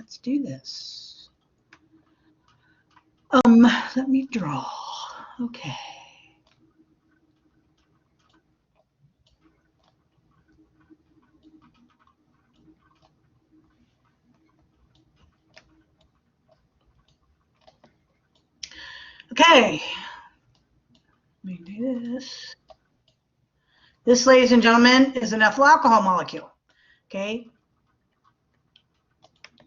let's do this. Let me draw. Okay. Okay. Let me do this. This, ladies and gentlemen, is an ethyl alcohol molecule. Okay.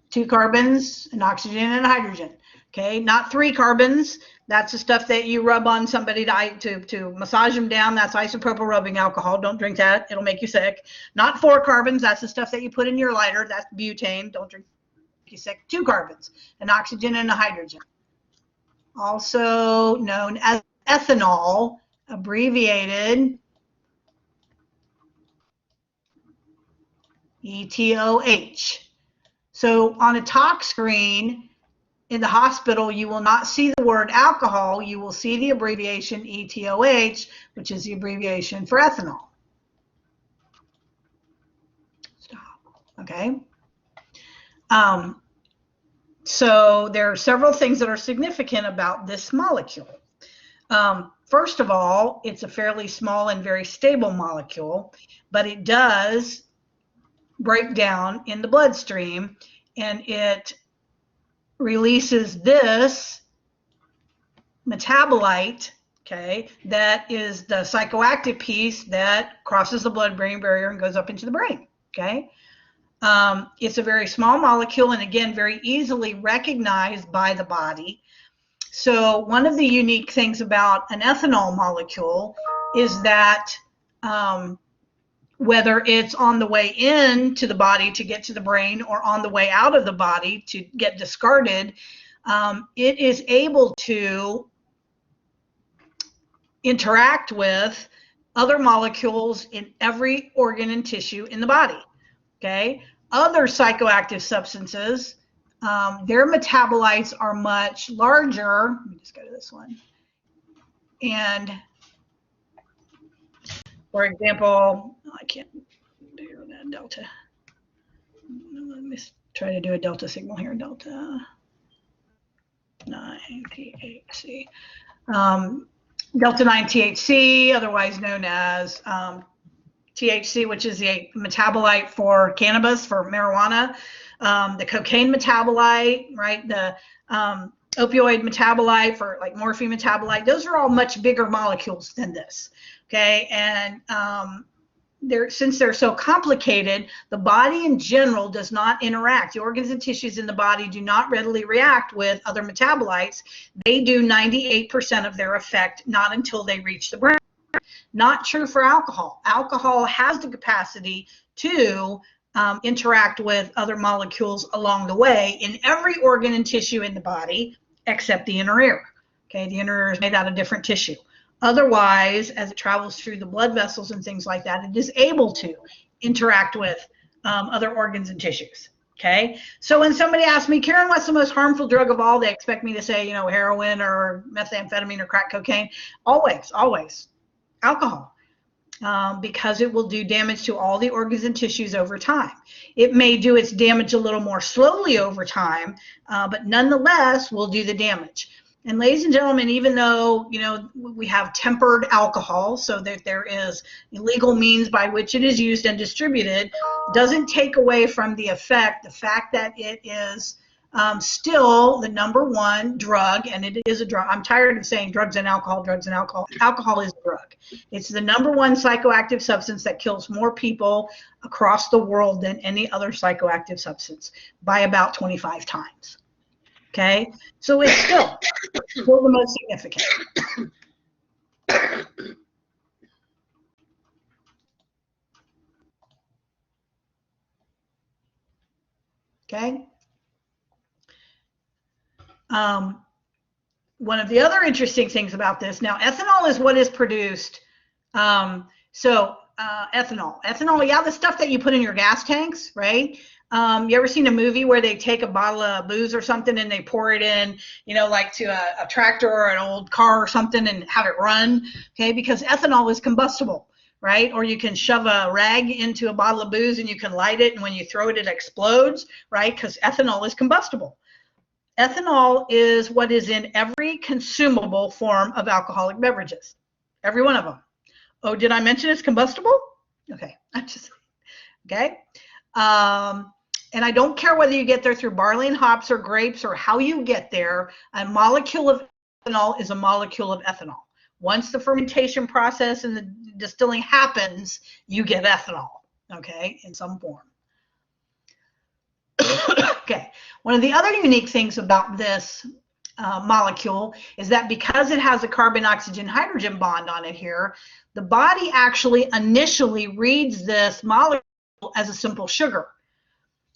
2 carbons, an oxygen and a hydrogen. Okay, not 3 carbons. That's the stuff that you rub on somebody to massage them down. That's isopropyl rubbing alcohol. Don't drink that. It'll make you sick. Not 4 carbons. That's the stuff that you put in your lighter. That's butane. Don't drink. Make you sick. 2 carbons, an oxygen and a hydrogen. Also known as ethanol, abbreviated ETOH. So on a talk screen in the hospital, you will not see the word alcohol. You will see the abbreviation ETOH, which is the abbreviation for ethanol. Stop. Okay. So there are several things that are significant about this molecule. First of all, it's a fairly small and very stable molecule, but it does break down in the bloodstream, and it releases this metabolite, okay, that is the psychoactive piece that crosses the blood-brain barrier and goes up into the brain, okay? It's a very small molecule and, again, very easily recognized by the body. So one of the unique things about an ethanol molecule is that whether it's on the way into the body to get to the brain or on the way out of the body to get discarded, it is able to interact with other molecules in every organ and tissue in the body. Okay, other psychoactive substances, their metabolites are much larger. Let me just go to this one. And for example, I can't do that delta. Let me try to do a delta signal here. Delta 9-THC. Delta 9-THC, otherwise known as THC, which is the metabolite for cannabis, for marijuana, the cocaine metabolite, right? The opioid metabolite for like morphine metabolite. Those are all much bigger molecules than this, okay? And since they're so complicated, the body in general does not interact. The organs and tissues in the body do not readily react with other metabolites. They do 98% of their effect not until they reach the brain. Not true for alcohol. Alcohol has the capacity to interact with other molecules along the way in every organ and tissue in the body except the inner ear. Okay, the inner ear is made out of different tissue. Otherwise, as it travels through the blood vessels and things like that, it is able to interact with other organs and tissues. Okay, so when somebody asks me, Karen, what's the most harmful drug of all? They expect me to say, you know, heroin or methamphetamine or crack cocaine. Always alcohol, because it will do damage to all the organs and tissues over time. It may do its damage a little more slowly over time, but nonetheless will do the damage. And ladies and gentlemen, even though, you know, we have tempered alcohol, so that there is legal means by which it is used and distributed, doesn't take away from the effect, the fact that it is still the #1 drug, and it is a drug. I'm tired of saying drugs and alcohol, drugs and alcohol. Alcohol is a drug. It's the #1 psychoactive substance that kills more people across the world than any other psychoactive substance by about 25 times. Okay, so it's still the most significant. Okay. One of the other interesting things about this, now ethanol is what is produced. Ethanol, yeah, the stuff that you put in your gas tanks, right? You ever seen a movie where they take a bottle of booze or something and they pour it in, you know, like to a tractor or an old car or something and have it run, okay? Because ethanol is combustible, right? Or you can shove a rag into a bottle of booze and you can light it, and when you throw it, it explodes, right? Because ethanol is combustible. Ethanol is what is in every consumable form of alcoholic beverages, every one of them. Oh, did I mention it's combustible? Okay, okay. And I don't care whether you get there through barley and hops or grapes or how you get there, a molecule of ethanol is a molecule of ethanol. Once the fermentation process and the distilling happens, you get ethanol, okay, in some form. Okay, one of the other unique things about this molecule is that because it has a carbon-oxygen-hydrogen bond on it here, the body actually initially reads this molecule as a simple sugar.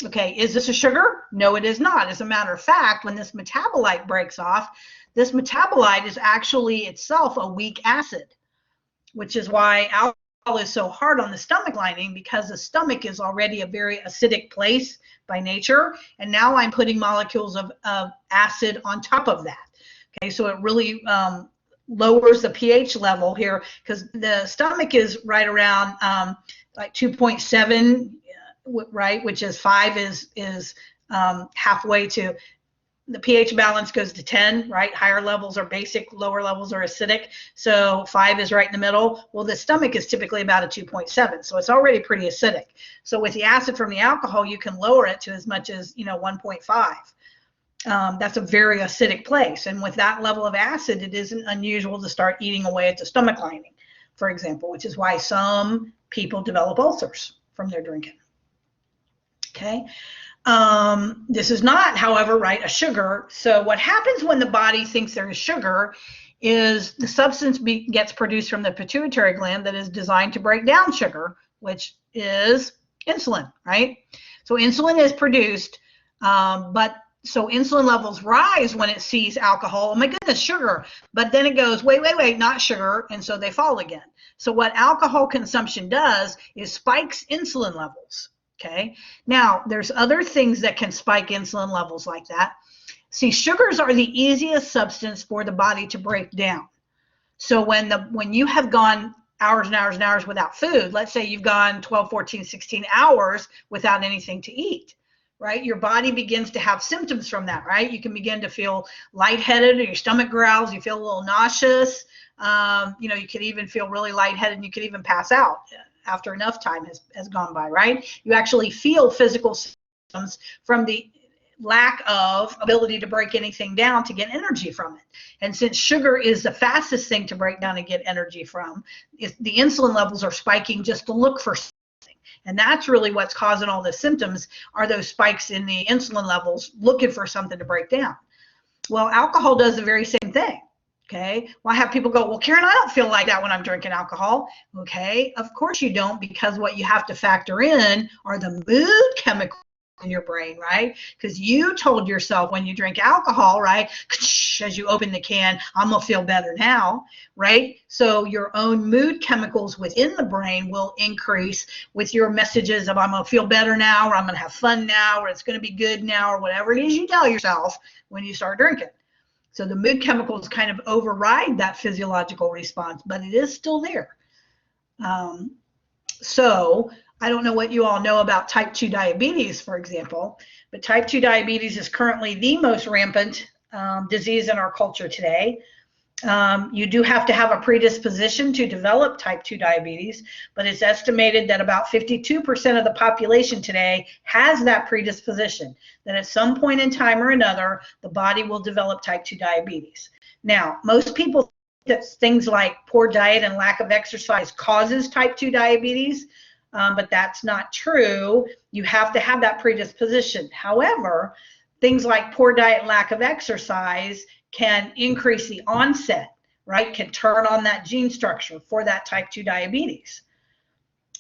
Okay, is this a sugar? No, it is not. As a matter of fact, when this metabolite breaks off, this metabolite is actually itself a weak acid, which is why alcohol is so hard on the stomach lining, because the stomach is already a very acidic place by nature, and now I'm putting molecules of acid on top of that. Okay, so it really lowers the pH level here, because the stomach is right around like 2.7, right, which is 5 is halfway to the pH balance goes to 10, right? Higher levels are basic, lower levels are acidic. So 5 is right in the middle. Well, the stomach is typically about a 2.7, so it's already pretty acidic. So with the acid from the alcohol, you can lower it to as much as 1.5. That's a very acidic place, and with that level of acid, it isn't unusual to start eating away at the stomach lining, for example, which is why some people develop ulcers from their drinking. Okay. This is not, however, right, a sugar. So what happens when the body thinks there is sugar is the substance gets produced from the pituitary gland that is designed to break down sugar, which is insulin, right? So insulin is produced, so insulin levels rise when it sees alcohol. Oh my goodness, sugar. But then it goes, wait, not sugar. And so they fall again. So what alcohol consumption does is spikes insulin levels. Okay. Now, there's other things that can spike insulin levels like that. See, sugars are the easiest substance for the body to break down. So when you have gone hours and hours and hours without food, let's say you've gone 12, 14, 16 hours without anything to eat, right? Your body begins to have symptoms from that, right? You can begin to feel lightheaded, or your stomach growls, you feel a little nauseous. You could even feel really lightheaded, and you could even pass out after enough time has gone by, right? You actually feel physical symptoms from the lack of ability to break anything down to get energy from it. And since sugar is the fastest thing to break down and get energy from, the insulin levels are spiking just to look for something. And that's really what's causing all the symptoms, are those spikes in the insulin levels looking for something to break down. Well, alcohol does the very same thing. Okay, well, I have people go, well, Karen, I don't feel like that when I'm drinking alcohol. Okay, of course you don't, because what you have to factor in are the mood chemicals in your brain, right? Because you told yourself when you drink alcohol, right, as you open the can, I'm gonna feel better now, right? So your own mood chemicals within the brain will increase with your messages of I'm gonna feel better now, or I'm gonna have fun now, or it's gonna be good now, or whatever it is you tell yourself when you start drinking. So the mood chemicals kind of override that physiological response, but it is still there. So I don't know what you all know about type 2 diabetes, for example, but type 2 diabetes is currently the most rampant disease in our culture today. You do have to have a predisposition to develop type 2 diabetes, but it's estimated that about 52% of the population today has that predisposition, that at some point in time or another, the body will develop type 2 diabetes. Now, most people think that things like poor diet and lack of exercise causes type 2 diabetes, but that's not true. You have to have that predisposition. However, things like poor diet and lack of exercise can increase the onset, right? Can turn on that gene structure for that type 2 diabetes.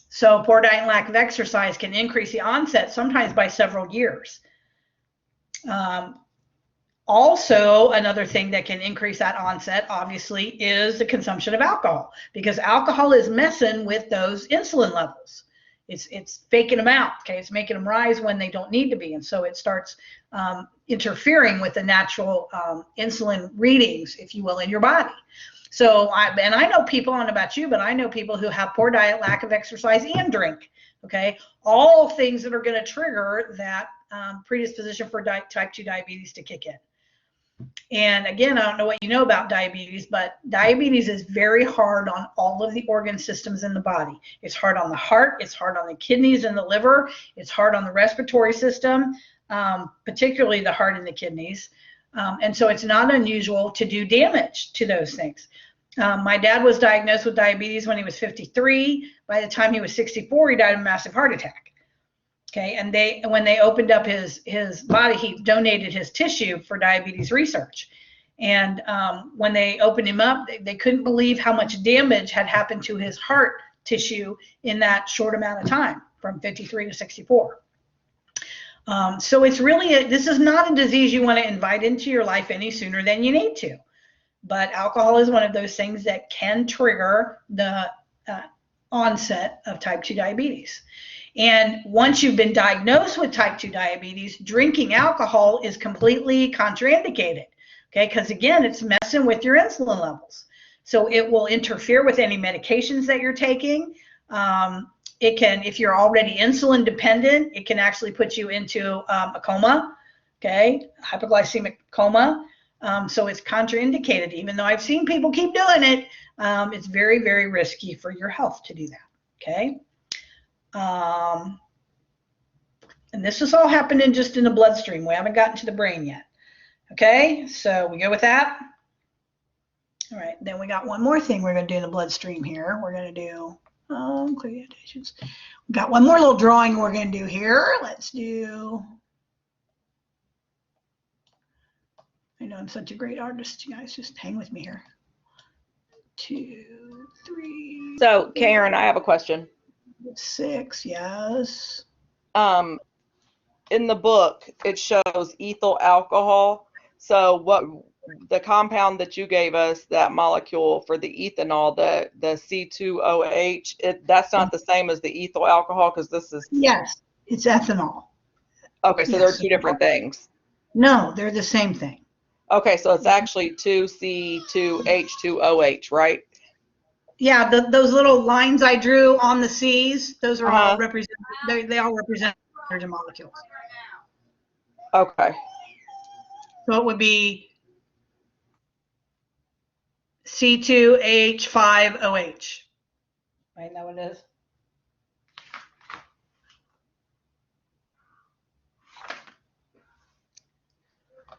So poor diet and lack of exercise can increase the onset sometimes by several years. Also, another thing that can increase that onset, obviously, is the consumption of alcohol, because alcohol is messing with those insulin levels. It's faking them out, okay? It's making them rise when they don't need to be, and so it starts interfering with the natural insulin readings, if you will, in your body. So I know people, I don't know about you, but I know people who have poor diet, lack of exercise, and drink. Okay, all things that are going to trigger that predisposition for type 2 diabetes to kick in. And again, I don't know what you know about diabetes, but diabetes is very hard on all of the organ systems in the body. It's hard on the heart, it's hard on the kidneys and the liver, it's hard on the respiratory system, particularly the heart and the kidneys. And so it's not unusual to do damage to those things. My dad was diagnosed with diabetes when he was 53. By the time he was 64, he died of a massive heart attack. Okay, and when they opened up his body, he donated his tissue for diabetes research. And when they opened him up, they couldn't believe how much damage had happened to his heart tissue in that short amount of time, from 53 to 64. So it's really, this is not a disease you want to invite into your life any sooner than you need to. But alcohol is one of those things that can trigger the onset of type 2 diabetes. And once you've been diagnosed with type 2 diabetes, drinking alcohol is completely contraindicated, okay? Because again, it's messing with your insulin levels. So it will interfere with any medications that you're taking. It can, if you're already insulin dependent, it can actually put you into a coma, okay? Hypoglycemic coma. So it's contraindicated. Even though I've seen people keep doing it, it's very, very risky for your health to do that, okay? And this is all happening just in the bloodstream. We haven't gotten to the brain yet. Okay, so we go with that. All right, then we got one more thing we're going to do in the bloodstream here. We're going to do we got one more little drawing we're going to do here. Let's do. I know I'm such a great artist. You guys just hang with me here. 2, 3. So, Karen, I have a question. 6, yes. In the book, it shows ethyl alcohol. So what the compound that you gave us, that molecule for the ethanol, the C2OH, that's not the same as the ethyl alcohol, because this is... Yes, it's ethanol. Okay, so yes. They're two different things. No, they're the same thing. Okay, so it's actually 2C2H2OH, right? Yeah, those little lines I drew on the C's, those are all represent. They all represent hydrogen molecules. Okay. So it would be C2H5OH. Right, that what it is.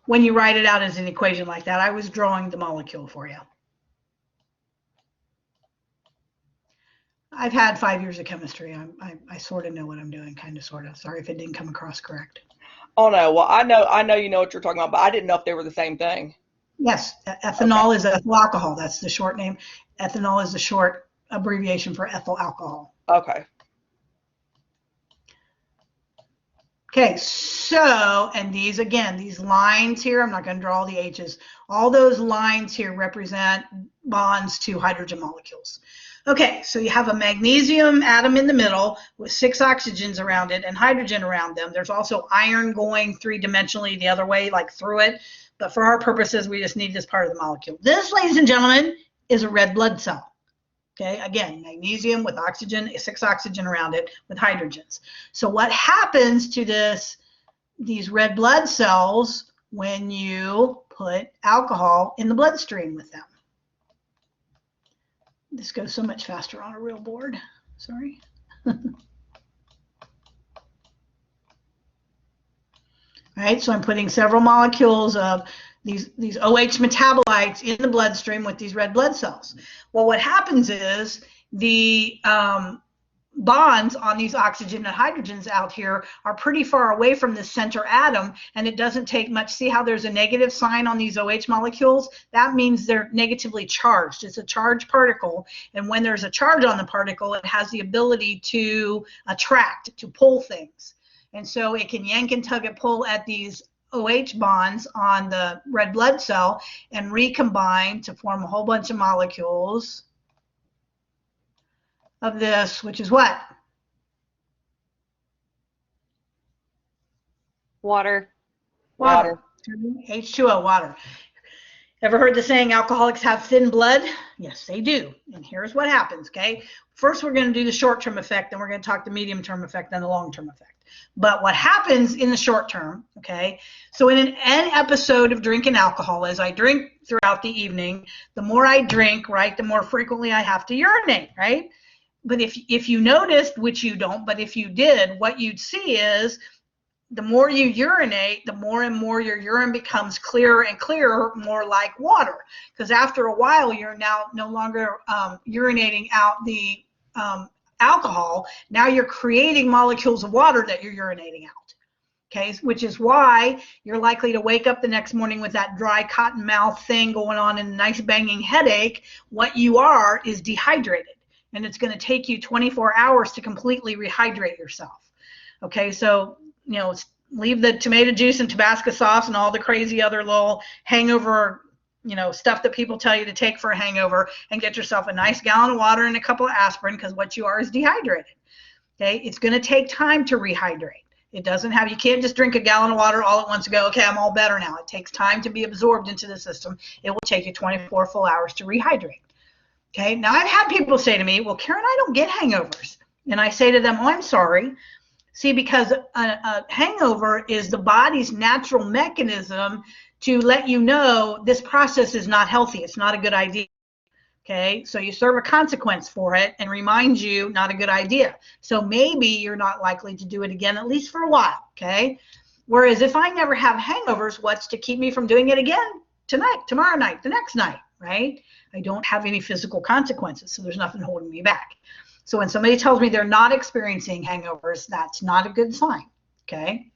When you write it out as an equation like that, I was drawing the molecule for you. I've had 5 years of chemistry. I sort of know what I'm doing, kind of, sort of. Sorry if it didn't come across correct. Oh no, well I know you know what you're talking about, but I didn't know if they were the same thing. Yes, ethanol is ethyl alcohol. That's the short name. Ethanol is the short abbreviation for ethyl alcohol. Okay. Okay, so, and these, again, these lines here, I'm not going to draw all the H's. All those lines here represent bonds to hydrogen molecules. Okay, so you have a magnesium atom in the middle with 6 oxygens around it and hydrogen around them. There's also iron going 3-dimensionally the other way, like through it. But for our purposes, we just need this part of the molecule. This, ladies and gentlemen, is a red blood cell. Okay, again, magnesium with oxygen, 6 oxygen around it with hydrogens. So what happens to these red blood cells when you put alcohol in the bloodstream with them? This goes so much faster on a real board. Sorry. All right, so I'm putting several molecules of these OH metabolites in the bloodstream with these red blood cells. Well, what happens is the bonds on these oxygen and hydrogens out here are pretty far away from the center atom, and it doesn't take much. See how there's a negative sign on these OH molecules? That means they're negatively charged. It's a charged particle, and when there's a charge on the particle, it has the ability to attract, to pull things. And so it can yank and tug and pull at these OH bonds on the red blood cell and recombine to form a whole bunch of molecules of this, which is what? Water. Water. H2O, water. Ever heard the saying, alcoholics have thin blood? Yes, they do. And here's what happens, okay? First, we're going to do the short-term effect, then we're going to talk the medium-term effect, then the long-term effect. But what happens in the short term, okay? So in an episode of drinking alcohol, as I drink throughout the evening, the more I drink, right, the more frequently I have to urinate, right? But if you noticed, which you don't, but if you did, what you'd see is the more you urinate, the more and more your urine becomes clearer and clearer, more like water. Because after a while, you're now no longer urinating out the alcohol. Now you're creating molecules of water that you're urinating out. Okay, which is why you're likely to wake up the next morning with that dry cotton mouth thing going on and a nice banging headache. What you are is dehydrated, and it's going to take you 24 hours to completely rehydrate yourself. Okay, so leave the tomato juice and Tabasco sauce and all the crazy other little hangover, stuff that people tell you to take for a hangover, and get yourself a nice gallon of water and a couple of aspirin, because what you are is dehydrated. Okay, it's going to take time to rehydrate. It doesn't have, you can't just drink a gallon of water all at once and go, okay, I'm all better now. It takes time to be absorbed into the system. It will take you 24 full hours to rehydrate. Okay, now I've had people say to me, well, Karen, I don't get hangovers. And I say to them, oh, I'm sorry. See, because a hangover is the body's natural mechanism to let you know this process is not healthy. It's not a good idea. Okay, so you serve a consequence for it and remind you not a good idea. So maybe you're not likely to do it again, at least for a while. Okay, whereas if I never have hangovers, what's to keep me from doing it again tonight, tomorrow night, the next night, right? I don't have any physical consequences, so there's nothing holding me back. So when somebody tells me they're not experiencing hangovers, that's not a good sign, okay?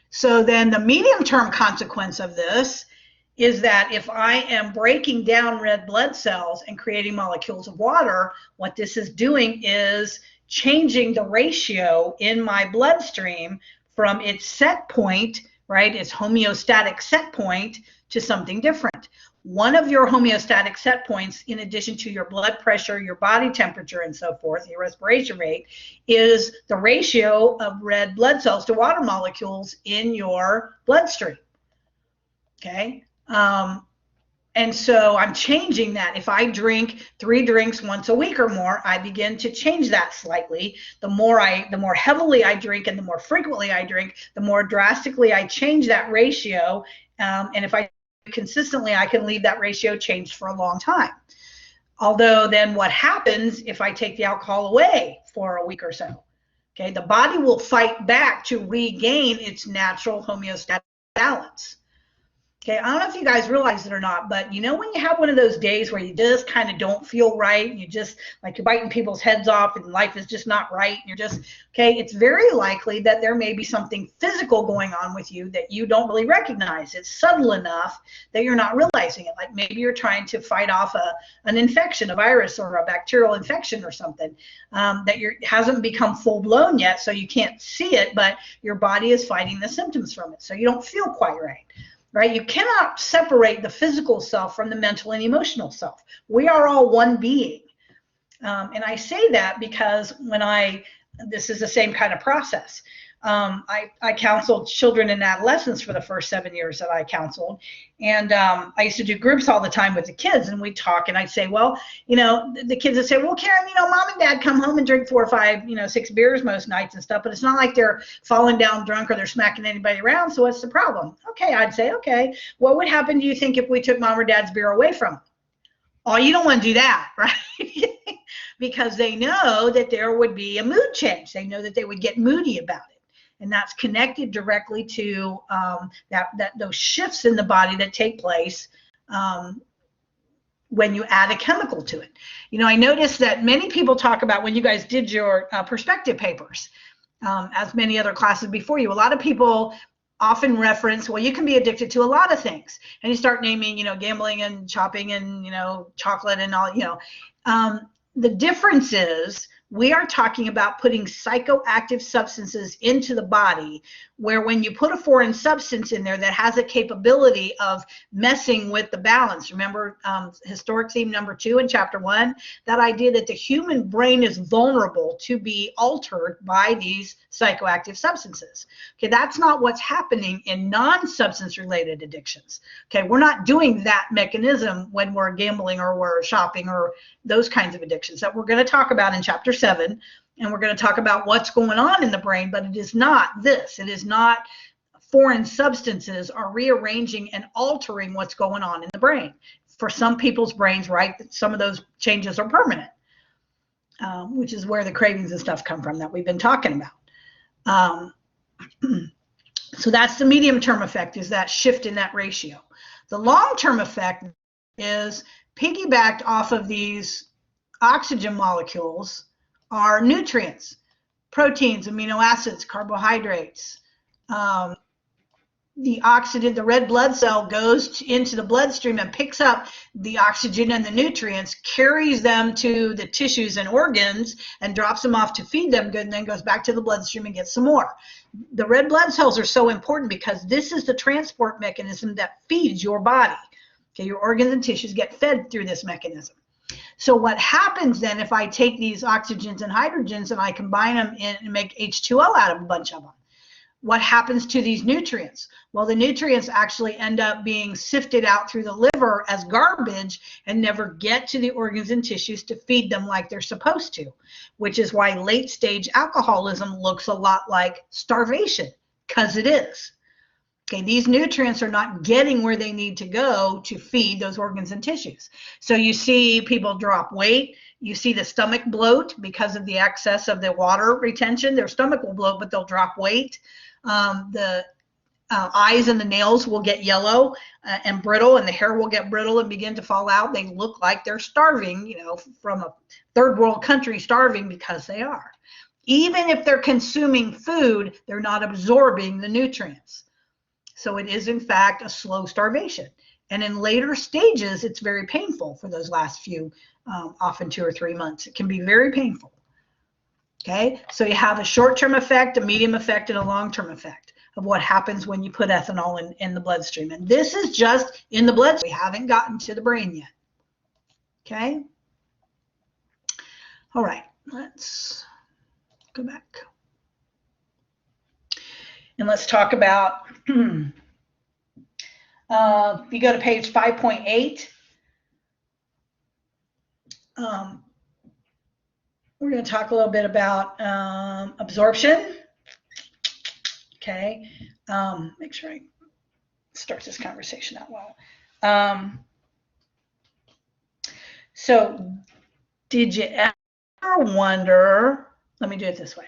So then the medium-term consequence of this is that if I am breaking down red blood cells and creating molecules of water, what this is doing is changing the ratio in my bloodstream from its set point, right, its homeostatic set point, to something different. One of your homeostatic set points, in addition to your blood pressure, your body temperature, and so forth, your respiration rate, is the ratio of red blood cells to water molecules in your bloodstream. Okay? And so I'm changing that. If I drink 3 drinks once a week or more, I begin to change that slightly. The more heavily I drink and the more frequently I drink, the more drastically I change that ratio. And if I consistently, I can leave that ratio changed for a long time. Although then what happens if I take the alcohol away for a week or so? Okay, the body will fight back to regain its natural homeostatic balance. Okay, I don't know if you guys realize it or not, but when you have one of those days where you just kind of don't feel right, and you just, like, you're biting people's heads off and life is just not right, and you're just, okay, it's very likely that there may be something physical going on with you that you don't really recognize. It's subtle enough that you're not realizing it. Like maybe you're trying to fight off an infection, a virus or a bacterial infection or something that hasn't become full blown yet, so you can't see it, but your body is fighting the symptoms from it, so you don't feel quite right. Right? You cannot separate the physical self from the mental and emotional self. We are all one being. And I say that because this is the same kind of process. I counseled children and adolescents for the first 7 years that I counseled. And I used to do groups all the time with the kids, and we'd talk, and I'd say, well, the kids would say, well, Karen, mom and dad come home and drink 4 or 5, 6 beers most nights and stuff, but it's not like they're falling down drunk or they're smacking anybody around, so what's the problem? Okay, I'd say, okay, what would happen, do you think, if we took mom or dad's beer away from them? Oh, you don't want to do that, right? Because they know that there would be a mood change. They know that they would get moody about it. And that's connected directly to those shifts in the body that take place when you add a chemical to it. I noticed that many people talk about, when you guys did your perspective papers, as many other classes before you, a lot of people often reference, well, you can be addicted to a lot of things. And you start naming, gambling and shopping and, chocolate and all, the difference is we are talking about putting psychoactive substances into the body where when you put a foreign substance in there that has a capability of messing with the balance, remember historic theme number 2 in chapter 1, that idea that the human brain is vulnerable to be altered by these psychoactive substances. Okay, that's not what's happening in non-substance related addictions. Okay, we're not doing that mechanism when we're gambling or we're shopping or those kinds of addictions that we're going to talk about in chapter 7. And we're going to talk about what's going on in the brain, but it is not this. It is not foreign substances are rearranging and altering what's going on in the brain. For some people's brains, right, some of those changes are permanent, which is where the cravings and stuff come from that we've been talking about. So that's the medium-term effect, is that shift in that ratio. The long-term effect is piggybacked off of these oxygen molecules are nutrients, proteins, amino acids, carbohydrates. The oxygen, the red blood cell goes into the bloodstream and picks up the oxygen and the nutrients, carries them to the tissues and organs, and drops them off to feed them good, and then goes back to the bloodstream and gets some more. The red blood cells are so important because this is the transport mechanism that feeds your body. Okay, your organs and tissues get fed through this mechanism. So what happens then if I take these oxygens and hydrogens and I combine them and make H2O out of a bunch of them? What happens to these nutrients? Well, the nutrients actually end up being sifted out through the liver as garbage and never get to the organs and tissues to feed them like they're supposed to, which is why late stage alcoholism looks a lot like starvation, because it is. Okay, these nutrients are not getting where they need to go to feed those organs and tissues. So you see people drop weight. You see the stomach bloat because of the excess of the water retention. Their stomach will bloat, but they'll drop weight. The eyes and the nails will get yellow and brittle, and the hair will get brittle and begin to fall out. They look like they're starving, you know, from a third world country, starving because they are. Even if they're consuming food, they're not absorbing the nutrients. So it is, in fact, a slow starvation. And in later stages, it's very painful for those last few, often 2 or 3 months. It can be very painful. Okay, so you have a short-term effect, a medium effect, and a long-term effect of what happens when you put ethanol in the bloodstream. And this is just in the bloodstream. We haven't gotten to the brain yet. Okay? All right, let's go back. And let's talk about, if you go to page 5.8, we're going to talk a little bit about absorption. Okay, make sure I start this conversation out well. So did you ever wonder, let me do it this way.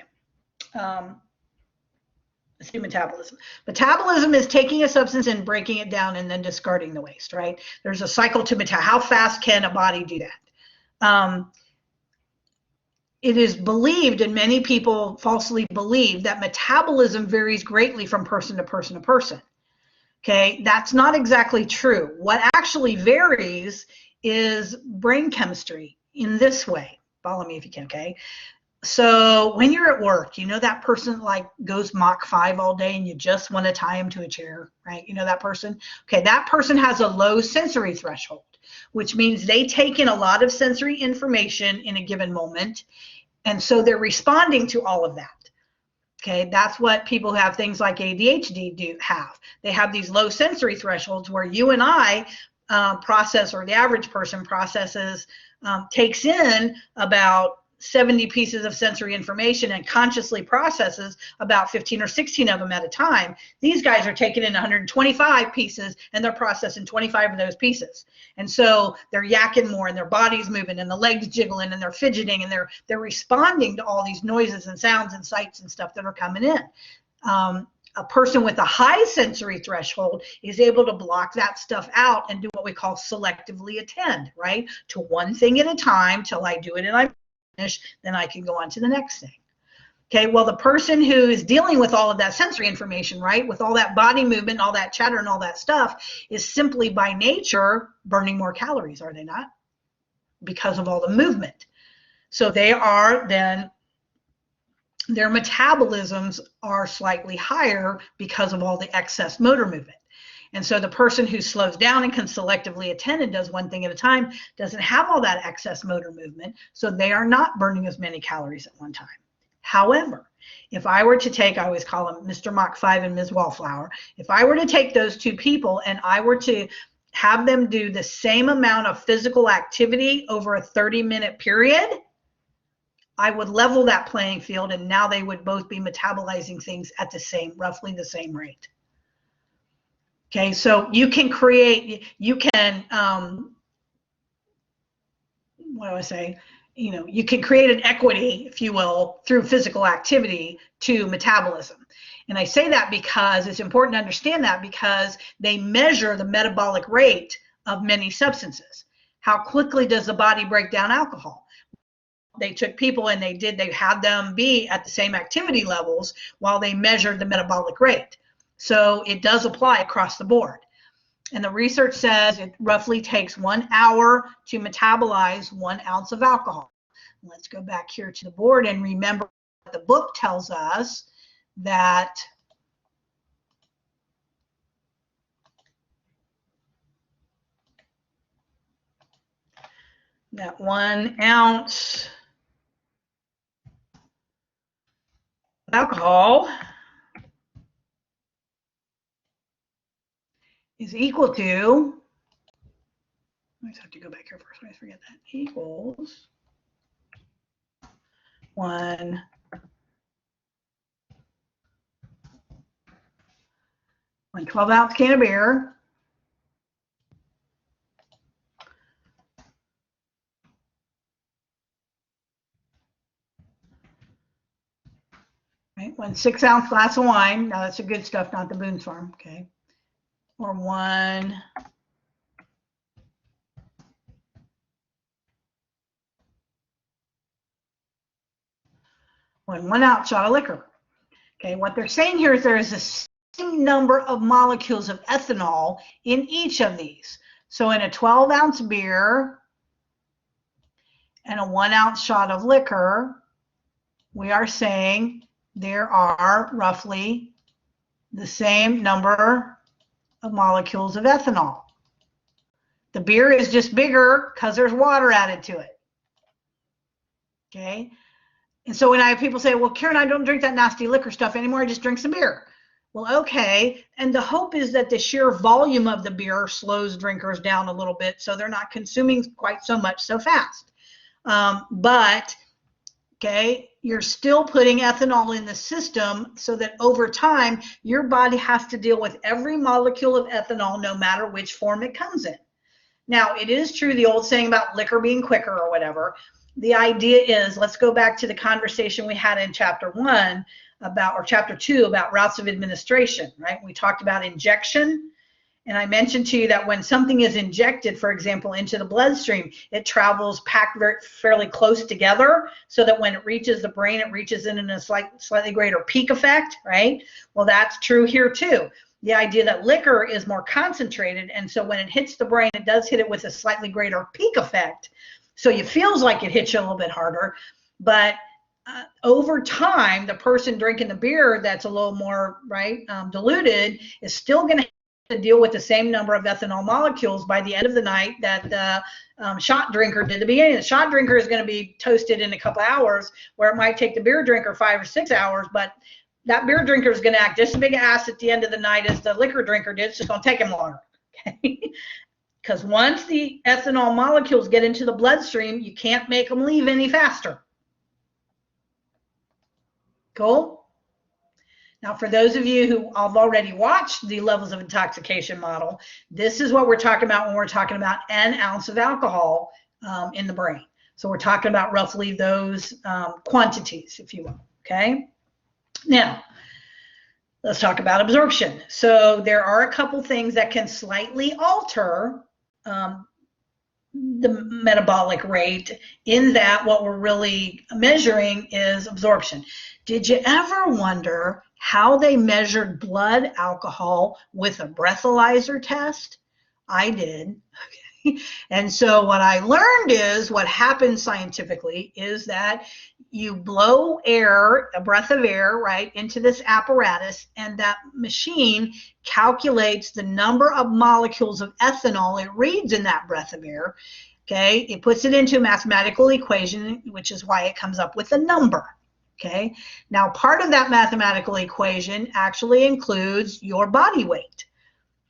Let's do metabolism. Metabolism is taking a substance and breaking it down and then discarding the waste, right? There's a cycle to metabolism. How fast can a body do that? It is believed, and many people falsely believe, that metabolism varies greatly from person to person to person. Okay, that's not exactly true. What actually varies is brain chemistry in this way. Follow me if you can, okay? So when you're at work, you know that person like goes Mach 5 all day and you just want to tie him to a chair, right? You know that person? Okay, that person has a low sensory threshold, which means they take in a lot of sensory information in a given moment, and so they're responding to all of that. Okay, that's what people who have things like ADHD have. They have these low sensory thresholds where you and I process, or the average person processes, takes in about 70 pieces of sensory information and consciously processes about 15 or 16 of them at a time. These guys are taking in 125 pieces and they're processing 25 of those pieces. And so they're yakking more and their body's moving and the legs jiggling and they're fidgeting and they're responding to all these noises and sounds and sights and stuff that are coming in. A person with a high sensory threshold is able to block that stuff out and do what we call selectively attend, right? To one thing at a time till I do it and I'm then I can go on to the next thing. Okay, well, the person who is dealing with all of that sensory information, right, with all that body movement, all that chatter and all that stuff, is simply by nature burning more calories, are they not? Because of all the movement. So they are then their metabolisms are slightly higher because of all the excess motor movement. And so the person who slows down and can selectively attend and does one thing at a time doesn't have all that excess motor movement, so they are not burning as many calories at one time. However, if I were to take, I always call them Mr. Mach 5 and Ms. Wallflower, if I were to take those two people and I were to have them do the same amount of physical activity over a 30-minute period, I would level that playing field, and now they would both be metabolizing things at the same, roughly the same rate. Okay, so you can create, you can, what do I say? You know, you can create an equity, if you will, through physical activity to metabolism. And I say that because it's important to understand that, because they measure the metabolic rate of many substances. How quickly does the body break down alcohol? They took people and they had them be at the same activity levels while they measured the metabolic rate. So it does apply across the board. And the research says it roughly takes 1 hour to metabolize 1 ounce of alcohol. Let's go back here to the board and remember the book tells us that that 1 ounce of alcohol is equal to, I just have to go back here first, I forget that, equals 1 12-ounce can of beer right, 1 6-ounce glass of wine. Now that's the good stuff, not the Boone's Farm, okay? Or 1 1-ounce shot of liquor. Okay, what they're saying here is there is the same number of molecules of ethanol in each of these. So in a 12-ounce beer and a 1-ounce shot of liquor, we are saying there are roughly the same number of molecules of ethanol. The beer is just bigger because there's water added to it. Okay. And so when I have people say, well, Karen, I don't drink that nasty liquor stuff anymore, I just drink some beer. Well, okay. And the hope is that the sheer volume of the beer slows drinkers down a little bit so they're not consuming quite so much so fast. But, okay, you're still putting ethanol in the system so that over time, your body has to deal with every molecule of ethanol no matter which form it comes in. Now, it is true, the old saying about liquor being quicker or whatever. The idea is, let's go back to the conversation we had in chapter 1 about, or chapter 2 about routes of administration, right? We talked about injection, and I mentioned to you that when something is injected, for example, into the bloodstream, it travels packed fairly close together so that when it reaches the brain, it reaches in a slightly greater peak effect, right? Well, that's true here too. The idea that liquor is more concentrated, and so when it hits the brain, it does hit it with a slightly greater peak effect. So it feels like it hits you a little bit harder, but over time, the person drinking the beer that's a little more diluted is still going to deal with the same number of ethanol molecules by the end of the night that the shot drinker did at the beginning. The shot drinker is going to be toasted in a couple hours, where it might take the beer drinker 5 or 6 hours, but that beer drinker is going to act just as big an ass at the end of the night as the liquor drinker did. It's just going to take him longer. Okay? Because once the ethanol molecules get into the bloodstream, you can't make them leave any faster. Cool? Now, for those of you who have already watched the levels of intoxication model, this is what we're talking about when we're talking about an ounce of alcohol in the brain. So we're talking about roughly those quantities, if you will, okay? Now, let's talk about absorption. So there are a couple things that can slightly alter the metabolic rate, in that what we're really measuring is absorption. Did you ever wonder how they measured blood alcohol with a breathalyzer test? I did. And so what I learned is what happens scientifically is that you blow air, a breath of air, right, into this apparatus, and that machine calculates the number of molecules of ethanol it reads in that breath of air. Okay, it puts it into a mathematical equation, which is why it comes up with a number. Okay, now part of that mathematical equation actually includes your body weight.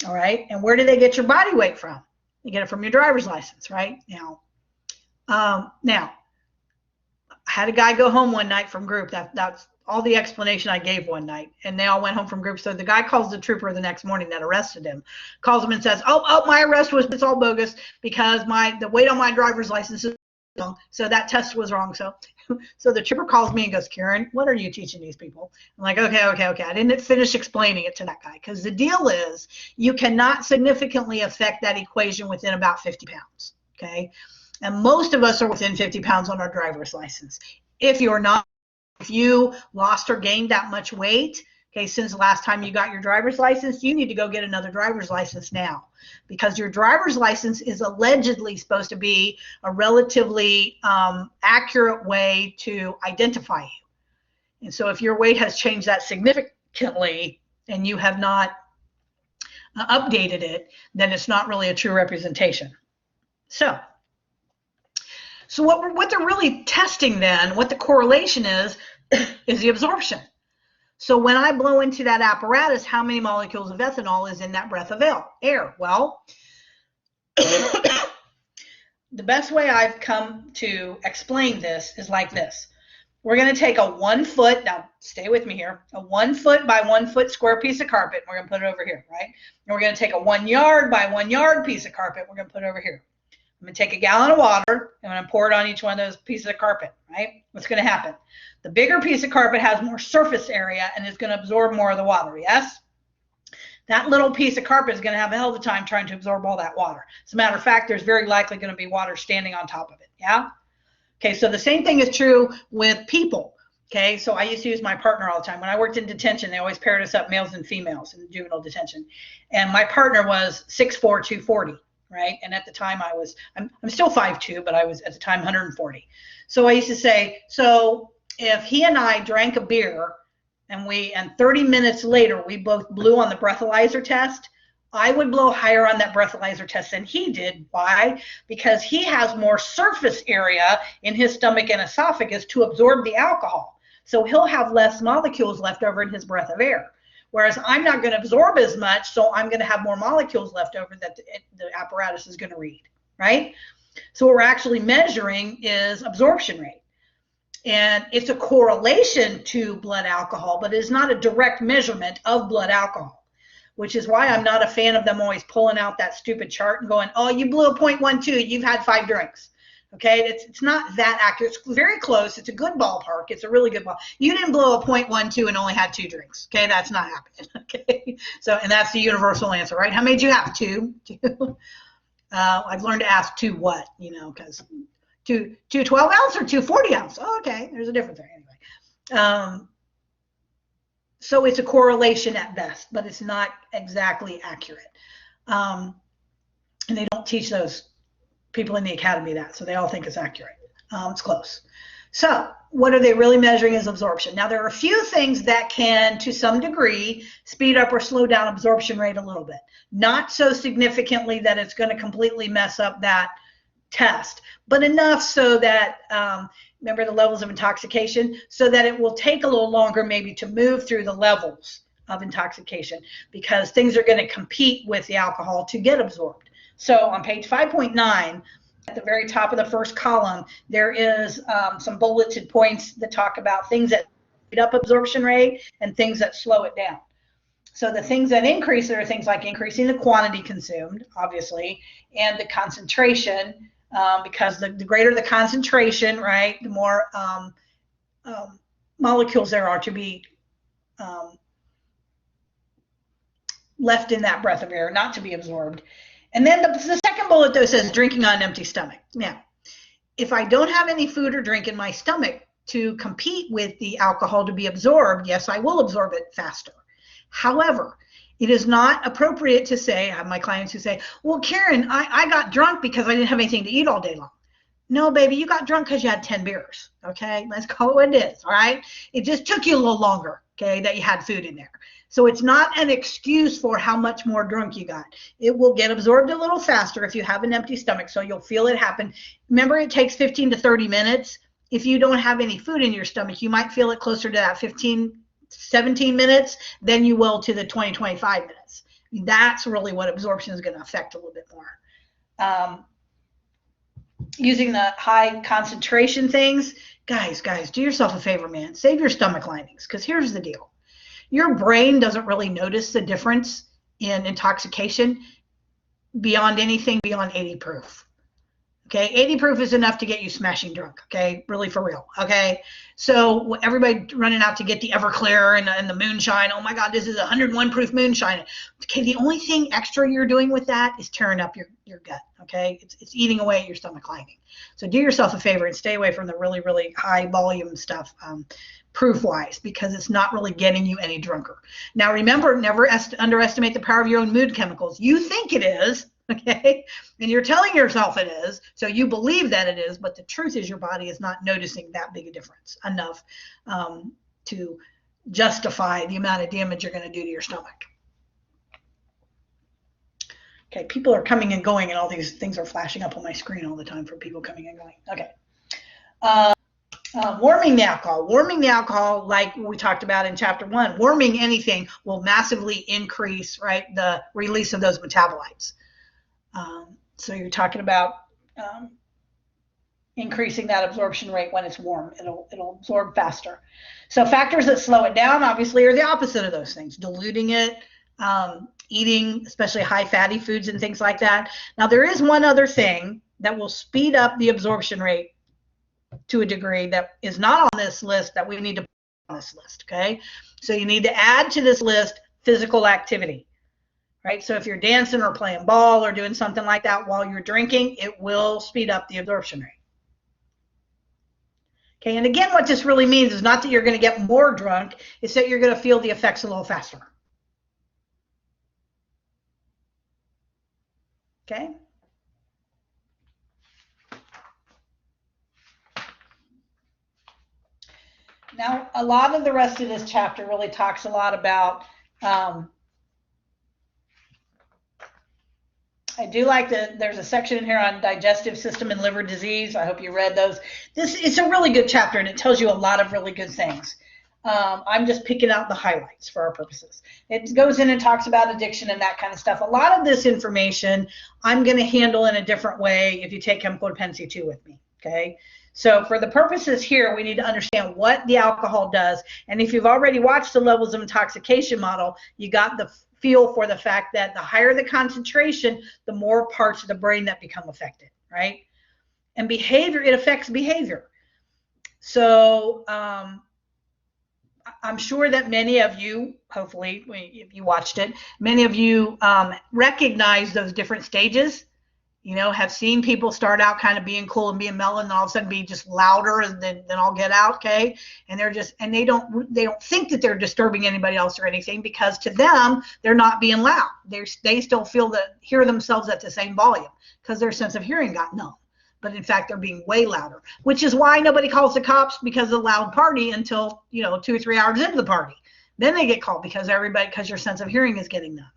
All right, and where do they get your body weight from? You get it from your driver's license, right? Now, I had a guy go home one night from group. That's all the explanation I gave one night, and they all went home from group. So the guy calls the trooper the next morning that arrested him, calls him and says, "Oh, my arrest it's all bogus because the weight on my driver's license is wrong. So that test was wrong." So the trooper calls me and goes, "Karen, what are you teaching these people?" I'm like, okay. I didn't finish explaining it to that guy because the deal is you cannot significantly affect that equation within about 50 pounds. Okay, and most of us are within 50 pounds on our driver's license. If you're not, if you lost or gained that much weight, okay, since the last time you got your driver's license, you need to go get another driver's license now, because your driver's license is allegedly supposed to be a relatively accurate way to identify you. And so if your weight has changed that significantly and you have not updated it, then it's not really a true representation. So what they're really testing then, what the correlation is the absorption. So when I blow into that apparatus, how many molecules of ethanol is in that breath of air? Well, the best way I've come to explain this is like this. We're going to take a 1 foot, now stay with me here, a 1 foot by 1 foot square piece of carpet. We're going to put it over here, right? And we're going to take a 1 yard by 1 yard piece of carpet. We're going to put it over here. I'm going to take a gallon of water and I'm going to pour it on each one of those pieces of carpet, right? What's going to happen? The bigger piece of carpet has more surface area and is going to absorb more of the water, yes? That little piece of carpet is going to have a hell of a time trying to absorb all that water. As a matter of fact, there's very likely going to be water standing on top of it, yeah? Okay, so the same thing is true with people. Okay, so I used to use my partner all the time. When I worked in detention, they always paired us up, males and females, in juvenile detention. And my partner was 6'4", 240. Right, and at the time I'm still 5'2", but I was at the time 140. So I used to say, so if he and I drank a beer and 30 minutes later we both blew on the breathalyzer test, I would blow higher on that breathalyzer test than he did. Why? Because he has more surface area in his stomach and esophagus to absorb the alcohol. So he'll have less molecules left over in his breath of air. Whereas I'm not going to absorb as much, so I'm going to have more molecules left over that the apparatus is going to read, right? So what we're actually measuring is absorption rate. And it's a correlation to blood alcohol, but it is not a direct measurement of blood alcohol, which is why I'm not a fan of them always pulling out that stupid chart and going, oh, you blew a 0.12, you've had 5 drinks. Okay, it's not that accurate. It's very close. It's a good ballpark. It's a really good ball. You didn't blow a 0.12 and only had 2 drinks. Okay, that's not happening. Okay, so and that's the universal answer, right? How many did you have? 2. I've learned to ask 2 what, because 2 12-ounce or 2 40-ounce. Oh, okay, there's a difference there anyway. So it's a correlation at best, but it's not exactly accurate. And they don't teach those people in the academy that, so they all think it's accurate. It's close. So what are they really measuring is absorption. Now there are a few things that can, to some degree, speed up or slow down absorption rate a little bit. Not so significantly that it's going to completely mess up that test, but enough so that, remember the levels of intoxication, so that it will take a little longer maybe to move through the levels of intoxication because things are going to compete with the alcohol to get absorbed. So on page 5.9, at the very top of the first column, there is some bulleted points that talk about things that speed up absorption rate and things that slow it down. So the things that increase are things like increasing the quantity consumed, obviously, and the concentration, because the greater the concentration, right, the more molecules there are to be left in that breath of air, not to be absorbed. And then the second bullet, though, says drinking on an empty stomach. Now, if I don't have any food or drink in my stomach to compete with the alcohol to be absorbed, yes, I will absorb it faster. However, It is not appropriate to say, I have my clients who say, well, Karen, I got drunk because I didn't have anything to eat all day long. No, baby, you got drunk because you had 10 beers. Okay, let's call it what it is. All right, it just took you a little longer. Okay, that you had food in there. So it's not an excuse for how much more drunk you got. It will get absorbed a little faster if you have an empty stomach, so you'll feel it happen. Remember, it takes 15 to 30 minutes. If you don't have any food in your stomach, you might feel it closer to that 15, 17 minutes than you will to the 20, 25 minutes. That's really what absorption is going to affect a little bit more. Using the high concentration things, guys, do yourself a favor, man. Save your stomach linings, because here's the deal. Your brain doesn't really notice the difference in intoxication beyond anything beyond 80 proof. Okay, 80 proof is enough to get you smashing drunk. Okay, really for real. Okay, so everybody running out to get the Everclear and the moonshine. Oh my God, this is 101 proof moonshine. Okay, the only thing extra you're doing with that is tearing up your gut. Okay, it's eating away at your stomach lining. So do yourself a favor and stay away from the really, really high volume stuff, proof wise, because it's not really getting you any drunker. Now remember, never underestimate the power of your own mood chemicals. You think it is. Okay, and you're telling yourself it is, so you believe that it is, but the truth is your body is not noticing that big a difference enough to justify the amount of damage you're going to do to your stomach. Okay, people are coming and going, and all these things are flashing up on my screen all the time for people coming and going. Okay. Warming the alcohol. Warming the alcohol, like we talked about in chapter 1, warming anything will massively increase, right, the release of those metabolites. So you're talking about increasing that absorption rate when it's warm. It'll absorb faster. So factors that slow it down, obviously, are the opposite of those things. Diluting it, eating especially high fatty foods and things like that. Now, there is one other thing that will speed up the absorption rate to a degree that is not on this list that we need to put on this list, okay? So you need to add to this list physical activity. Right? So if you're dancing or playing ball or doing something like that while you're drinking, it will speed up the absorption rate. Okay, and again, what this really means is not that you're going to get more drunk, it's that you're going to feel the effects a little faster. Okay? Now, a lot of the rest of this chapter really talks a lot about I do like that there's a section in here on digestive system and liver disease. I hope you read those. It's a really good chapter, and it tells you a lot of really good things. I'm just picking out the highlights for our purposes. It goes in and talks about addiction and that kind of stuff. A lot of this information I'm going to handle in a different way if you take chemical dependency 2 with me, okay? So for the purposes here, we need to understand what the alcohol does. And if you've already watched the levels of intoxication model, you got the feel for the fact that the higher the concentration, the more parts of the brain that become affected, right? And behavior, it affects behavior. So I'm sure that many of you, hopefully, if you watched it, many of you recognize those different stages. You know, have seen people start out kind of being cool and being mellow, and all of a sudden be just louder than I'll get out, okay? And they're just, and they don't think that they're disturbing anybody else or anything, because to them they're not being loud. They still hear themselves at the same volume because their sense of hearing got numb. But in fact, they're being way louder, which is why nobody calls the cops because of the loud party until 2 or 3 hours into the party. Then they get called because your sense of hearing is getting numb.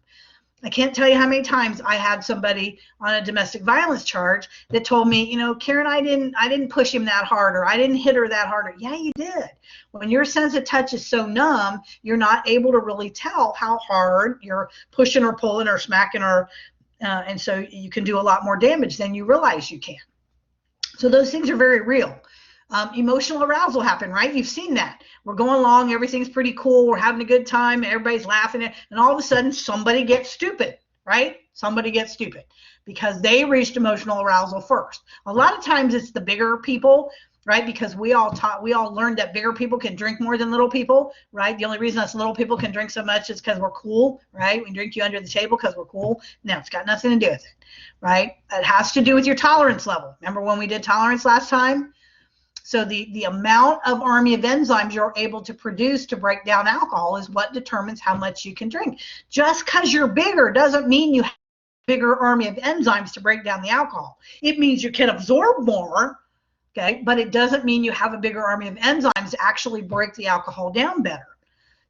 I can't tell you how many times I had somebody on a domestic violence charge that told me, Karen, I didn't push him that hard, or I didn't hit her that hard. Yeah, you did. When your sense of touch is so numb, you're not able to really tell how hard you're pushing or pulling or smacking her, and so you can do a lot more damage than you realize you can. So those things are very real. Emotional arousal happen, right? You've seen that. We're going along, everything's pretty cool, we're having a good time, everybody's laughing, and all of a sudden somebody gets stupid, right? Somebody gets stupid because they reached emotional arousal first. A lot of times it's the bigger people, right? Because we all learned that bigger people can drink more than little people, right? The only reason us little people can drink so much is because we're cool, right? We drink you under the table because we're cool. No, it's got nothing to do with it, right? It has to do with your tolerance level. Remember when we did tolerance last time? So the amount of army of enzymes you're able to produce to break down alcohol is what determines how much you can drink. Just because you're bigger doesn't mean you have a bigger army of enzymes to break down the alcohol. It means you can absorb more, okay, but it doesn't mean you have a bigger army of enzymes to actually break the alcohol down better.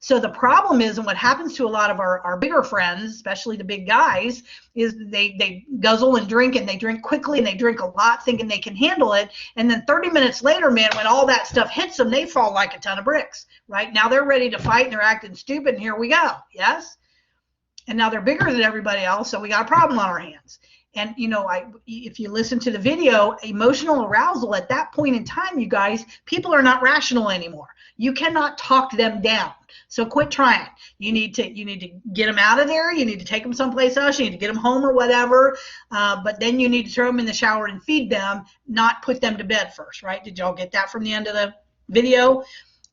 So the problem is, and what happens to a lot of our bigger friends, especially the big guys, is they guzzle and they drink quickly and they drink a lot thinking they can handle it. And then 30 minutes later, man, when all that stuff hits them, they fall like a ton of bricks, right? Now they're ready to fight and they're acting stupid, and here we go, yes? And now they're bigger than everybody else, so we got a problem on our hands. And, you know, if you listen to the video, emotional arousal at that point in time, you guys, people are not rational anymore. You cannot talk them down. So quit trying. You need to get them out of there. You need to take them someplace else. You need to get them home or whatever. But then you need to throw them in the shower and feed them, not put them to bed first, right? Did y'all get that from the end of the video?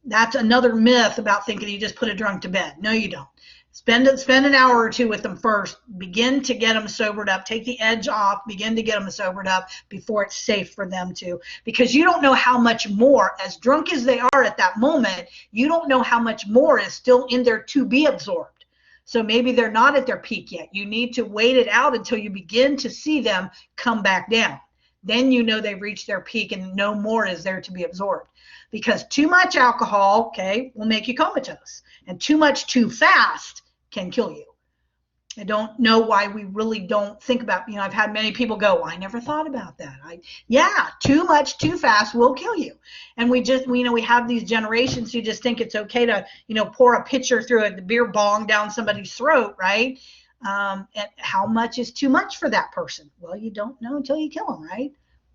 That's another myth about thinking you just put a drunk to bed. No, you don't. Spend an hour or two with them first. Begin to get them sobered up. Take the edge off. Begin to get them sobered up before it's safe for them to. Because you don't know how much more, as drunk as they are at that moment, you don't know how much more is still in there to be absorbed. So maybe they're not at their peak yet. You need to wait it out until you begin to see them come back down. Then you know they've reached their peak and no more is there to be absorbed. Because too much alcohol, okay, will make you comatose. And too much too fast can kill you. I don't know why we really don't think about, you know, I've had many people go, well, I never thought about that. Yeah, too much too fast will kill you. And we have these generations who just think it's okay to, you know, pour a pitcher through the beer bong down somebody's throat, right? And how much is too much for that person? Well, you don't know until you kill them, right?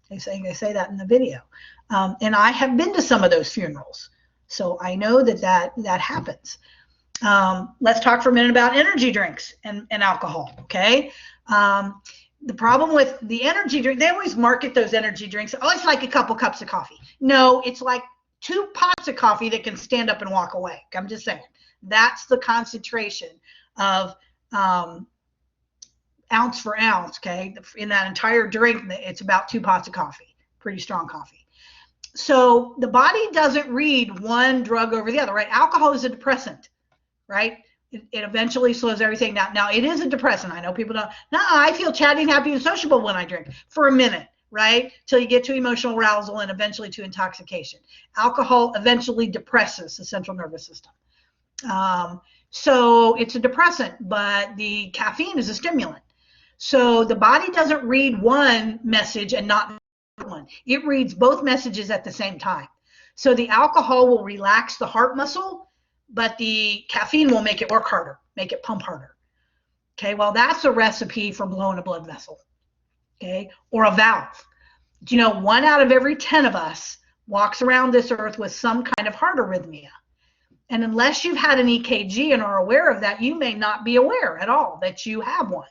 They say that in the video. And I have been to some of those funerals. So I know that happens. Let's talk for a minute about energy drinks and alcohol, okay? The problem with the energy drink, they always market those energy drinks. Oh, it's like a couple cups of coffee. No, it's like 2 pots of coffee that can stand up and walk away. I'm just saying. That's the concentration of ounce for ounce, okay? In that entire drink, it's about 2 pots of coffee, pretty strong coffee. So the body doesn't read one drug over the other, right? Alcohol is a depressant, right? It eventually slows everything down. Now, it is a depressant. I know people don't, no, I feel chatty and happy and sociable when I drink for a minute, right? Till you get to emotional arousal and eventually to intoxication. Alcohol eventually depresses the central nervous system. So it's a depressant, but the caffeine is a stimulant. So the body doesn't read one message and not one. It reads both messages at the same time. So the alcohol will relax the heart muscle, but the caffeine will make it work harder, make it pump harder. Okay, well, that's a recipe for blowing a blood vessel, okay, or a valve. Do you know 1 out of every 10 of us walks around this earth with some kind of heart arrhythmia? And unless you've had an EKG and are aware of that, you may not be aware at all that you have one.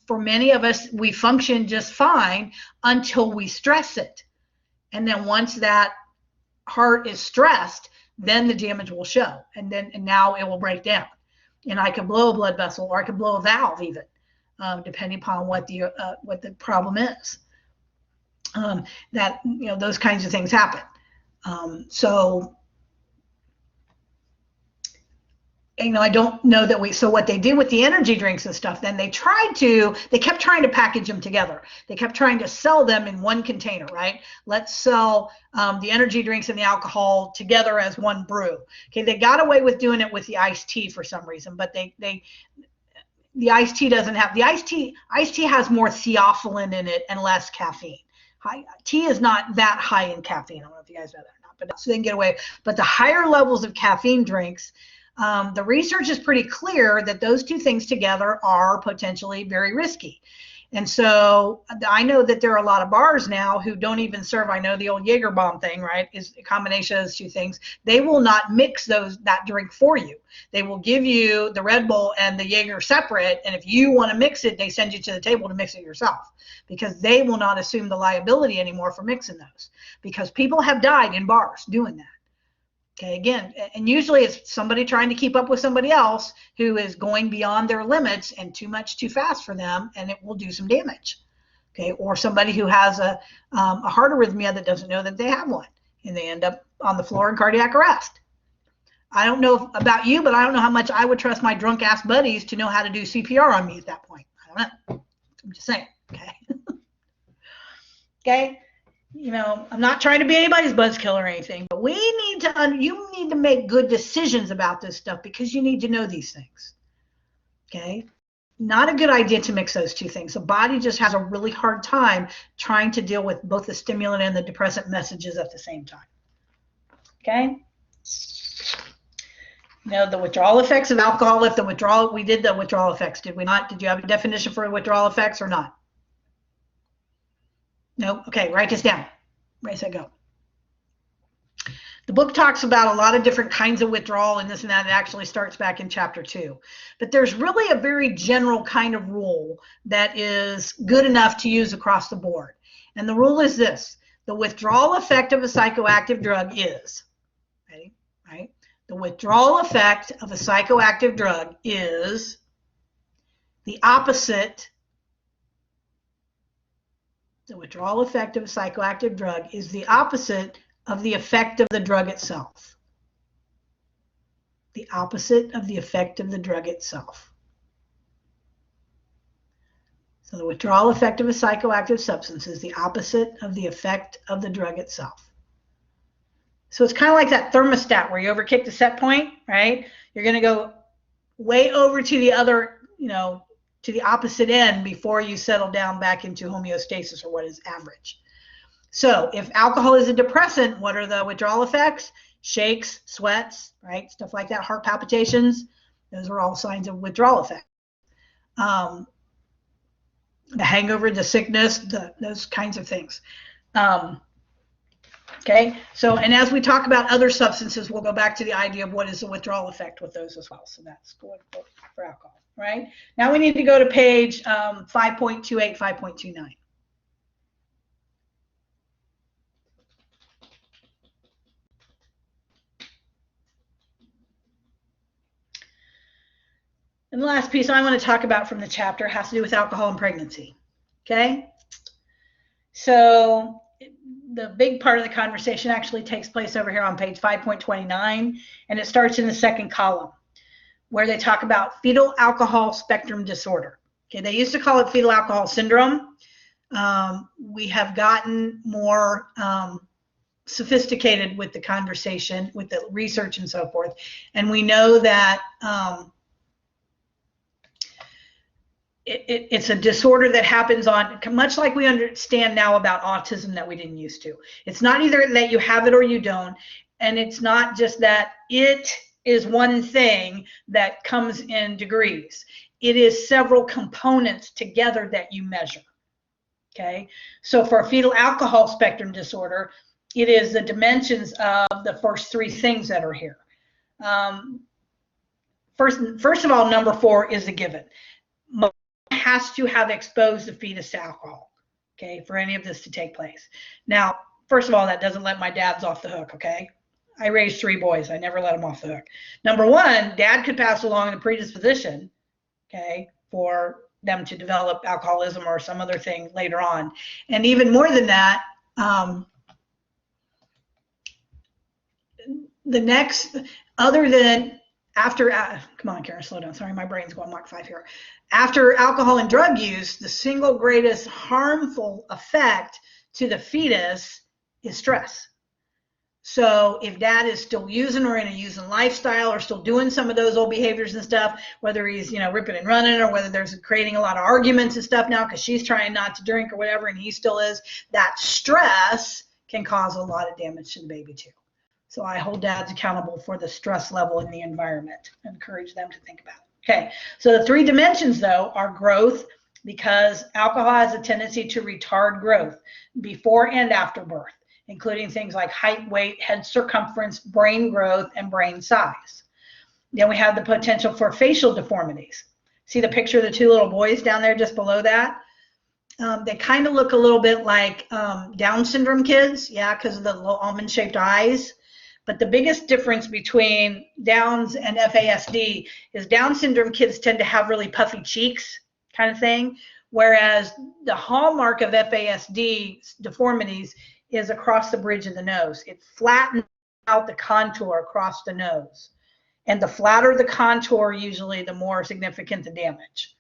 For many of us, we function just fine until we stress it. And then once that heart is stressed, then the damage will show. And now it will break down. And I can blow a blood vessel, or I can blow a valve even, depending upon what the problem is. Those kinds of things happen. So I don't know that so what they did with the energy drinks and stuff, then they kept trying to package them together. They kept trying to sell them in one container, right? Let's sell the energy drinks and the alcohol together as one brew. Okay, they got away with doing it with the iced tea for some reason, but the iced tea doesn't have, iced tea has more theophylline in it and less caffeine. Tea is not that high in caffeine. I don't know if you guys know that or not, but so they can get away. But the higher levels of caffeine drinks, the research is pretty clear that those two things together are potentially very risky. And so I know that there are a lot of bars now who don't even serve, I know the old Jaeger bomb thing, right, is a combination of those two things. They will not mix that drink for you. They will give you the Red Bull and the Jaeger separate, and if you want to mix it, they send you to the table to mix it yourself, because they will not assume the liability anymore for mixing those, because people have died in bars doing that. Okay, again, and usually it's somebody trying to keep up with somebody else who is going beyond their limits and too much too fast for them, and it will do some damage. okay, or somebody who has a heart arrhythmia that doesn't know that they have one, and they end up on the floor in cardiac arrest. I don't know about you, but I don't know how much I would trust my drunk ass buddies to know how to do CPR on me at that point. I don't know. I'm just saying. Okay. Okay. You know, I'm not trying to be anybody's buzzkill or anything, but we need to, you need to make good decisions about this stuff because you need to know these things. Okay. Not a good idea to mix those two things. The body just has a really hard time trying to deal with both the stimulant and the depressant messages at the same time. Okay. You know, the withdrawal effects of alcohol, if the withdrawal, we did the withdrawal effects, did we not? Did you have a definition for withdrawal effects or not? No? Okay, write this down. Write that go. The book talks about a lot of different kinds of withdrawal and this and that. It actually starts back in chapter 2. But there's really a very general kind of rule that is good enough to use across the board. And the rule is this: the withdrawal effect of a psychoactive drug is, ready? Right? The withdrawal effect of a psychoactive drug is the opposite. The withdrawal effect of a psychoactive drug is the opposite of the effect of the drug itself. The opposite of the effect of the drug itself. So the withdrawal effect of a psychoactive substance is the opposite of the effect of the drug itself. So it's kind of like that thermostat where you overkick the set point, right? You're going to go way over to the other, you know, to the opposite end before you settle down back into homeostasis, or what is average. So if alcohol is a depressant, what are the withdrawal effects? Shakes, sweats, right? Stuff like that, heart palpitations. Those are all signs of withdrawal effect. The hangover, the sickness, those kinds of things. Okay, so, and as we talk about other substances, we'll go back to the idea of what is the withdrawal effect with those as well. So that's going for alcohol, right? Now we need to go to page 5.28, 5.29. And the last piece I want to talk about from the chapter has to do with alcohol and pregnancy. Okay, so the big part of the conversation actually takes place over here on page 5.29, and it starts in the second column where they talk about fetal alcohol spectrum disorder. Okay, they used to call it fetal alcohol syndrome. We have gotten more sophisticated with the conversation, with the research and so forth, and we know that it's a disorder that happens on, much like we understand now about autism that we didn't used to. It's not either that you have it or you don't, and it's not just that it is one thing that comes in degrees. It is several components together that you measure. Okay, so for fetal alcohol spectrum disorder, it is the dimensions of the first three things that are here. First of all, number 4 is a given. Has to have exposed the fetus to alcohol, okay, for any of this to take place. Now, first of all, that doesn't let my dads off the hook, okay? I raised 3 boys. I never let them off the hook. Number 1, dad could pass along a predisposition, okay, for them to develop alcoholism or some other thing later on. And even more than that, the next, other than after, come on, Karen, slow down. Sorry, my brain's going Mach 5 here. After alcohol and drug use, the single greatest harmful effect to the fetus is stress. So if dad is still using or in a using lifestyle or still doing some of those old behaviors and stuff, whether he's, you know, ripping and running, or whether there's creating a lot of arguments and stuff now because she's trying not to drink or whatever and he still is, that stress can cause a lot of damage to the baby too. So I hold dads accountable for the stress level in the environment. I encourage them to think about it. Okay, so the 3 dimensions though are growth, because alcohol has a tendency to retard growth before and after birth, including things like height, weight, head circumference, brain growth, and brain size. Then we have the potential for facial deformities. See the picture of the 2 little boys down there just below that? They kind of look a little bit like Down syndrome kids, yeah, because of the little almond-shaped eyes. But the biggest difference between Downs and FASD is Down syndrome kids tend to have really puffy cheeks, kind of thing. Whereas the hallmark of FASD deformities is across the bridge of the nose. It flattens out the contour across the nose. And the flatter the contour, usually the more significant the damage.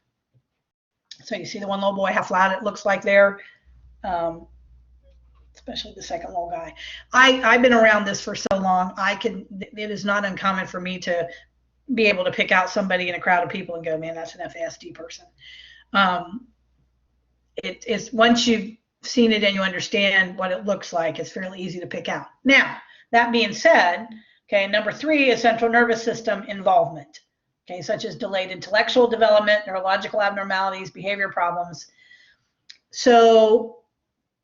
So you see the one little boy, how flat it looks like there, especially the second little guy. I've been around this for so long, it is not uncommon for me to be able to pick out somebody in a crowd of people and go, man, that's an FASD person. It's once you've seen it and you understand what it looks like, it's fairly easy to pick out. Now, that being said, okay, number 3 is central nervous system involvement, okay, such as delayed intellectual development, neurological abnormalities, behavior problems. So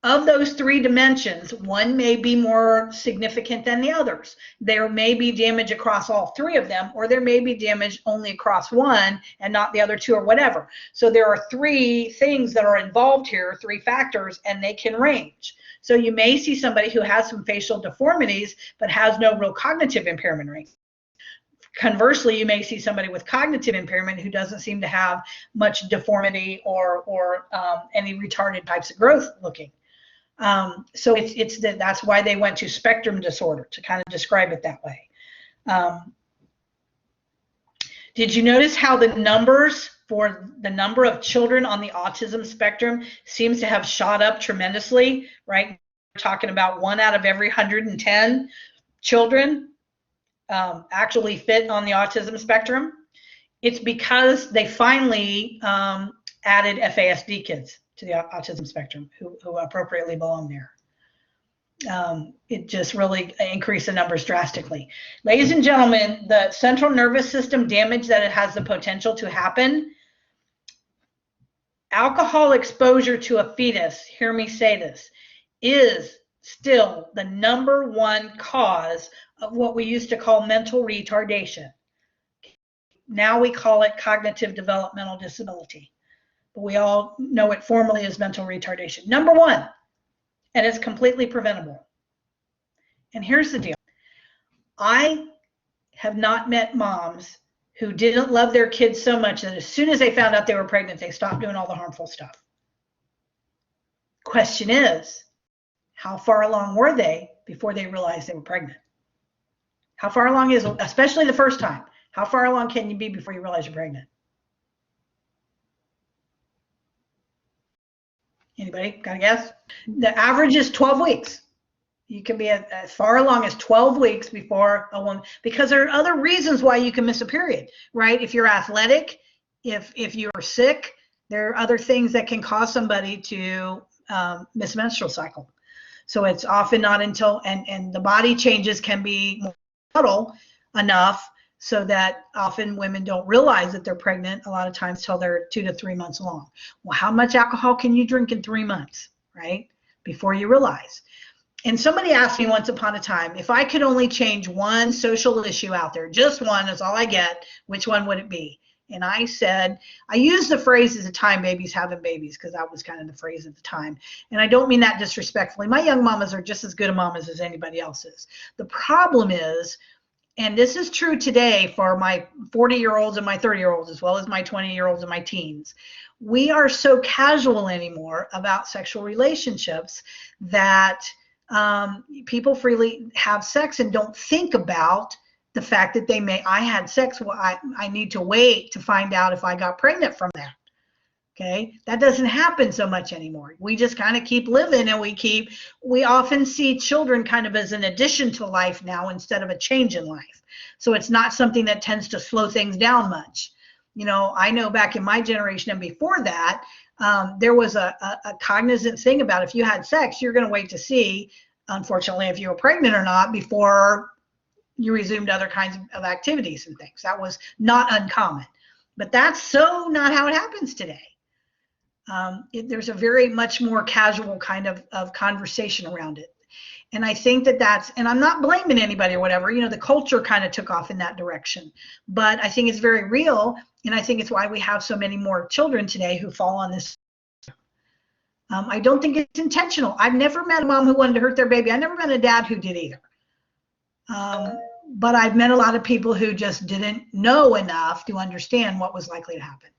of those 3 dimensions, one may be more significant than the others. There may be damage across all 3 of them, or there may be damage only across one and not the other 2 or whatever. So there are 3 things that are involved here, 3 factors, and they can range. So you may see somebody who has some facial deformities but has no real cognitive impairment rate. Conversely, you may see somebody with cognitive impairment who doesn't seem to have much deformity or any retarded types of growth looking. So that's why they went to spectrum disorder, to kind of describe it that way. Did you notice how the numbers for the number of children on the autism spectrum seems to have shot up tremendously, right? We're talking about 1 out of every 110 children actually fit on the autism spectrum. It's because they finally added FASD kids to the autism spectrum who appropriately belong there. It just really increased the numbers drastically. Ladies and gentlemen, the central nervous system damage that it has the potential to happen, alcohol exposure to a fetus, hear me say this, is still the #1 cause of what we used to call mental retardation. Now we call it cognitive developmental disability, but we all know it formally as mental retardation. #1, and it's completely preventable. And here's the deal. I have not met moms who didn't love their kids so much that as soon as they found out they were pregnant, they stopped doing all the harmful stuff. Question is, how far along were they before they realized they were pregnant? How far along is, especially the first time, how far along can you be before you realize you're pregnant? Anybody got a guess? The average is 12 weeks. You can be as far along as 12 weeks before a woman, because there are other reasons why you can miss a period, right? If you're athletic, if you're sick, there are other things that can cause somebody to miss a menstrual cycle. So it's often not until, and the body changes can be more subtle enough so that often women don't realize that they're pregnant a lot of times till they're 2 to 3 months along. Well, how much alcohol can you drink in 3 months, right? Before you realize. And somebody asked me once upon a time, if I could only change one social issue out there, just one is all I get, which one would it be? And I said, I used the phrase at the time, babies having babies, because that was kind of the phrase at the time. And I don't mean that disrespectfully. My young mamas are just as good a mamas as anybody else is. The problem is, and this is true today for my 40-year-olds and my 30-year-olds, as well as my 20-year-olds and my teens, we are so casual anymore about sexual relationships that people freely have sex and don't think about the fact that I had sex. Well, I need to wait to find out if I got pregnant from that. Okay, that doesn't happen so much anymore. We just kind of keep living, and we often see children kind of as an addition to life now instead of a change in life. So it's not something that tends to slow things down much. You know, I know back in my generation and before that, there was a cognizant thing about if you had sex, you're going to wait to see, unfortunately, if you were pregnant or not before you resumed other kinds of activities and things. That was not uncommon. But that's so not how it happens today. There's a very much more casual kind of conversation around it. And I think that's, and I'm not blaming anybody or whatever, you know, the culture kind of took off in that direction. But I think it's very real, and I think it's why we have so many more children today who fall on this. I don't think it's intentional. I've never met a mom who wanted to hurt their baby. I never met a dad who did either. But I've met a lot of people who just didn't know enough to understand what was likely to happen.